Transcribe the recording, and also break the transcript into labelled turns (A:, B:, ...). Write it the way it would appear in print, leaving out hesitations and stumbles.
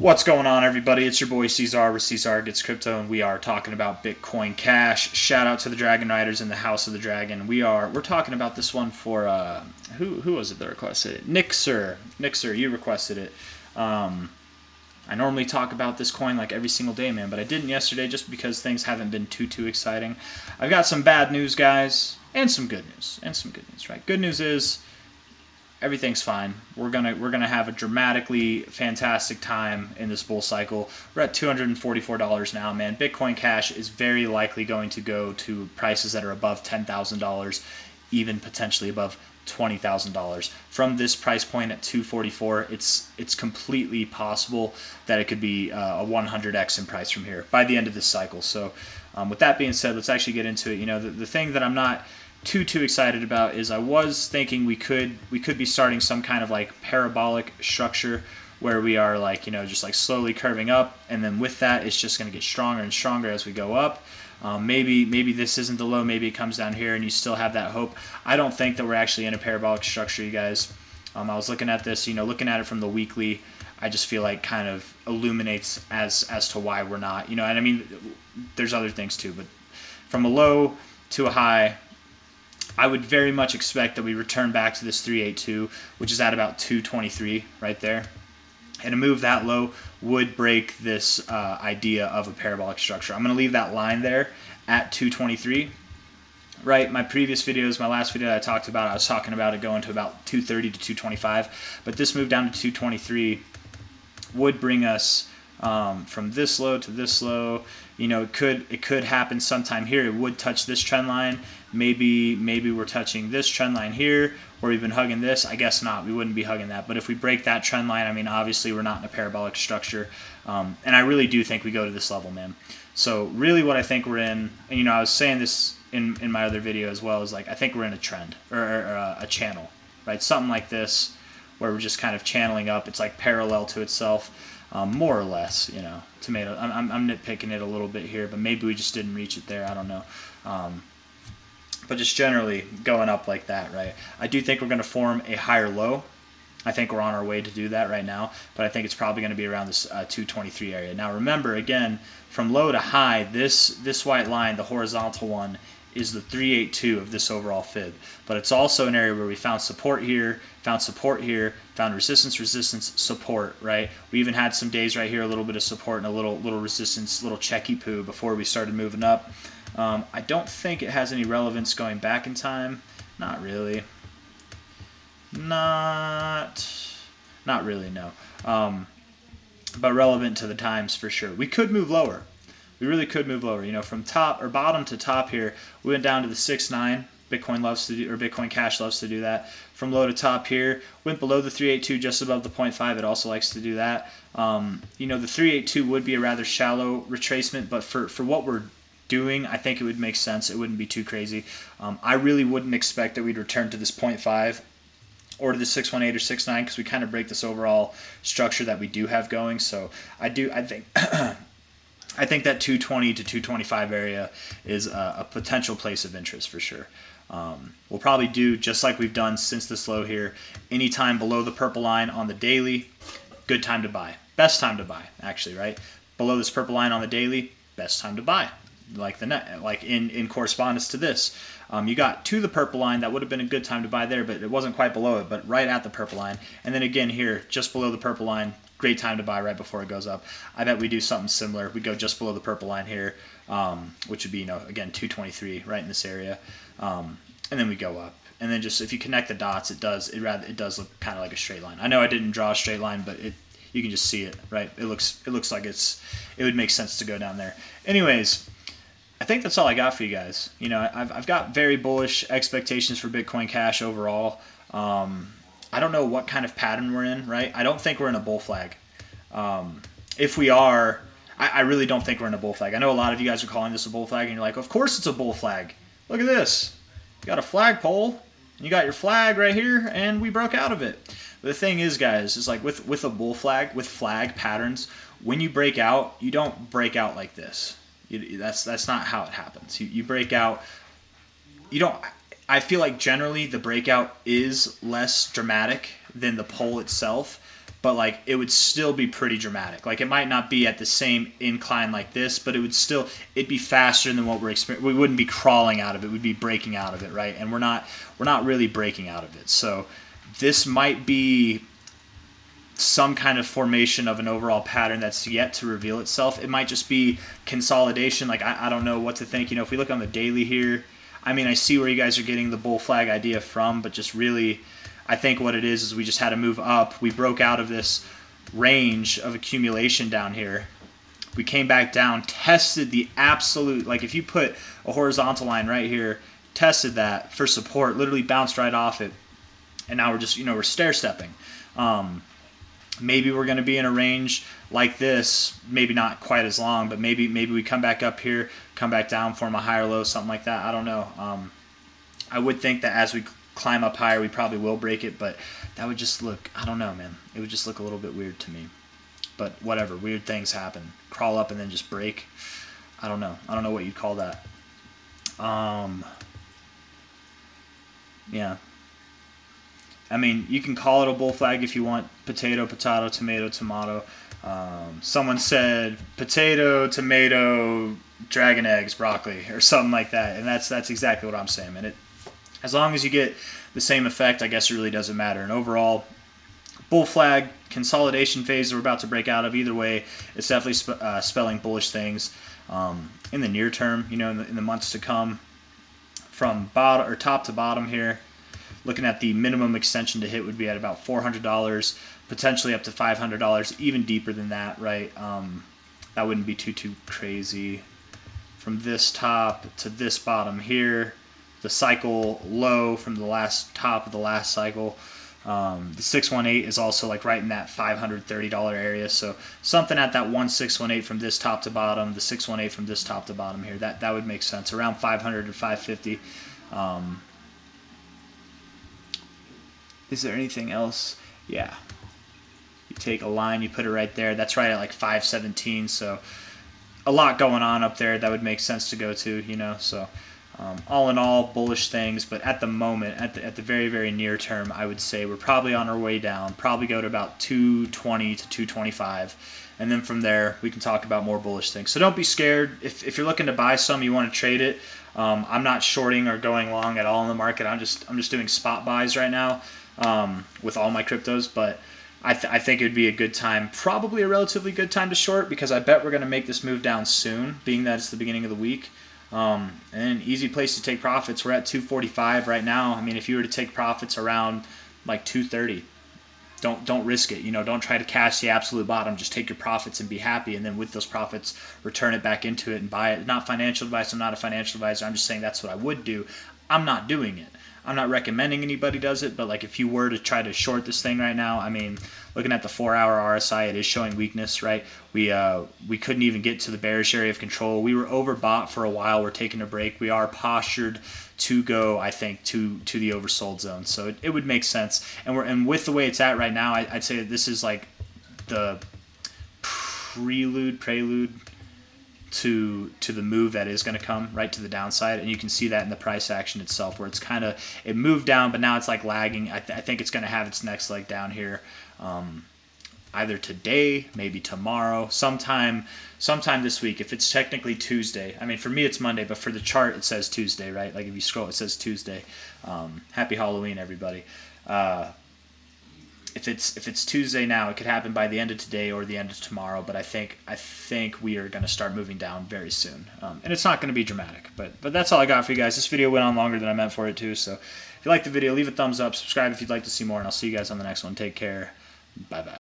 A: What's going on, everybody? It's your boy C-Zar with C-Zar Gets Crypto, and we are talking about Bitcoin Cash. Shout out to the Dragon Riders in the House of the Dragon. We're talking about this one for who was it that requested it? Nixer, you requested it. I normally talk about this coin like every single day, man, but I didn't yesterday just because things haven't been too exciting. I've got some bad news, guys, and some good news, right? Good news is everything's fine. We're gonna have a dramatically fantastic time in this bull cycle. We're at $244 now, man. Bitcoin Cash is very likely going to go to prices that are above $10,000, even potentially above $20,000. From this price point at 244, it's completely possible that it could be a 100x in price from here by the end of this cycle. So with that being said, let's actually get into it. You know, the thing that I'm not too excited about is I was thinking we could be starting some kind of like parabolic structure where we are like, you know, just like slowly curving up, and then with that it's just going to get stronger and stronger as we go up. Maybe this isn't the low, maybe it comes down here and you still have that hope. I don't think that we're actually in a parabolic structure, you guys. I was looking at this, you know, looking at it from the weekly, I just feel like kind of illuminates as to why we're not, you know. And I mean, there's other things too, but from a low to a high, I would very much expect that we return back to this 382, which is at about 223 right there. And a move that low would break this idea of a parabolic structure. I'm going to leave that line there at 223. Right, my previous videos, my last video that I talked about, I was talking about it going to about 230 to 225. But this move down to 223 would bring us from this low to this low. You know, it could happen sometime here. It would touch this trend line. Maybe we're touching this trend line here, where we've been hugging this. I guess not. We wouldn't be hugging that. But if we break that trend line, I mean, obviously we're not in a parabolic structure. And I really do think we go to this level, man. So really what I think we're in, and you know, I was saying this in my other video as well, is like I think we're in a trend or a channel, right? Something like this, where we're just kind of channeling up. It's like parallel to itself. More or less, you know. Tomato. I'm nitpicking it a little bit here, but maybe we just didn't reach it there. I don't know. But just generally going up like that, right? I do think we're going to form a higher low. I think we're on our way to do that right now, but I think it's probably going to be around this 223 area. Now remember, again, from low to high, this white line, the horizontal one, is the 382 of this overall fib. But it's also an area where we found support here, found resistance, support, right? We even had some days right here, a little bit of support and a little resistance, little checky poo before we started moving up. I don't think it has any relevance going back in time. Not really. Not really, no. But relevant to the times for sure. We could move lower. We really could move lower. You know, from top or bottom to top here, we went down to the 6.9. Bitcoin loves to do, or Bitcoin Cash loves to do that. From low to top here, went below the 382, just above the 0.5. It also likes to do that. You know, the 382 would be a rather shallow retracement, but for what we're doing, I think it would make sense. It wouldn't be too crazy. I really wouldn't expect that we'd return to this 0.5 or to the 618 or 69, because we kind of break this overall structure that we do have going. So I think I think that 220 to 225 area is a potential place of interest for sure. We'll probably do just like we've done since this low here. Anytime below the purple line on the daily, good time to buy. Best time to buy, actually, right? Below this purple line on the daily, best time to buy. Like in correspondence to this. You got to the purple line, that would have been a good time to buy there, but it wasn't quite below it, but right at the purple line. And then again here, just below the purple line, great time to buy right before it goes up. I bet we do something similar. We go just below the purple line here, which would be, you know, again, 223 right in this area. And then we go up. And then just if you connect the dots, it does look kind of like a straight line. I know I didn't draw a straight line, but you can just see it, right? It looks like it would make sense to go down there. Anyways, I think that's all I got for you guys. You know, I've got very bullish expectations for Bitcoin Cash overall. I don't know what kind of pattern we're in, right? I don't think we're in a bull flag. If we are, I really don't think we're in a bull flag. I know a lot of you guys are calling this a bull flag, and you're like, of course it's a bull flag. Look at this. You got a flagpole, and you got your flag right here, and we broke out of it. But the thing is, guys, is like with a bull flag, with flag patterns, when you break out, you don't break out like this. That's not how it happens. You break out. You don't. I feel like generally the breakout is less dramatic than the pull itself, but like it would still be pretty dramatic. Like it might not be at the same incline like this, but it'd be faster than what we're experiencing. We wouldn't be crawling out of it, we'd be breaking out of it, right? And we're not really breaking out of it. So this might be some kind of formation of an overall pattern that's yet to reveal itself. It might just be consolidation. Like I don't know what to think. You know, if we look on the daily here, I mean, I see where you guys are getting the bull flag idea from, but just really, I think what it is we just had to move up. We broke out of this range of accumulation down here. We came back down, tested the absolute, like if you put a horizontal line right here, tested that for support, literally bounced right off it, and now we're just, you know, we're stair-stepping. Maybe we're going to be in a range like this, maybe not quite as long, but maybe we come back up here, come back down, form a higher low, something like that. I don't know. I would think that as we climb up higher, we probably will break it, but that would just look, I don't know, man. It would just look a little bit weird to me. But whatever, weird things happen. Crawl up and then just break. I don't know. I don't know what you'd call that. Yeah. I mean, you can call it a bull flag if you want. Potato, potato, tomato, tomato. Someone said potato, tomato, dragon eggs, broccoli, or something like that, and that's exactly what I'm saying. And as long as you get the same effect, I guess it really doesn't matter. And overall, bull flag consolidation phase that we're about to break out of. Either way, it's definitely spelling bullish things in the near term. You know, in the months to come, from bottom or top to bottom here. Looking at the minimum extension to hit would be at about $400, potentially up to $500, even deeper than that, right? That wouldn't be too crazy. From this top to this bottom here, the cycle low from the last top of the last cycle. The 618 is also like right in that $530 area, so something at that 1618 from this top to bottom, the 618 from this top to bottom here, that would make sense, around 500 to 550. Is there anything else? Yeah. You take a line, you put it right there. That's right at like 517. So a lot going on up there. That would make sense to go to, you know. So all in all, bullish things. But at the moment, at the very, very near term, I would say we're probably on our way down. Probably go to about 220 to 225. And then from there, we can talk about more bullish things. So don't be scared. If you're looking to buy some, you want to trade it. I'm not shorting or going long at all in the market. I'm just doing spot buys right now. With all my cryptos, but I think it would be a good time, probably a relatively good time to short, because I bet we're going to make this move down soon, being that it's the beginning of the week. And an easy place to take profits. We're at 245 right now. I mean, if you were to take profits around like 230, don't risk it. You know, don't try to cash the absolute bottom. Just take your profits and be happy, and then with those profits, return it back into it and buy it. Not financial advice. I'm not a financial advisor. I'm just saying that's what I would do. I'm not doing it. I'm not recommending anybody does it, but like if you were to try to short this thing right now, I mean, looking at the 4-hour RSI, it is showing weakness, right? We couldn't even get to the bearish area of control. We were overbought for a while. We're taking a break. We are postured to go, I think, to the oversold zone. So it would make sense. And with the way it's at right now, I'd say that this is like the prelude to the move that is going to come right to the downside, and you can see that in the price action itself, where it's kind of, it moved down, but now it's like lagging. I think it's going to have its next leg down here, either today, maybe tomorrow, sometime this week. If it's technically Tuesday, I mean for me it's Monday, but for the chart it says Tuesday, right? Like if you scroll, it says Tuesday. Happy Halloween, everybody. If it's Tuesday now, it could happen by the end of today or the end of tomorrow. But I think we are going to start moving down very soon, and it's not going to be dramatic. But that's all I got for you guys. This video went on longer than I meant for it to. So if you like the video, leave a thumbs up, subscribe if you'd like to see more, and I'll see you guys on the next one. Take care. Bye bye.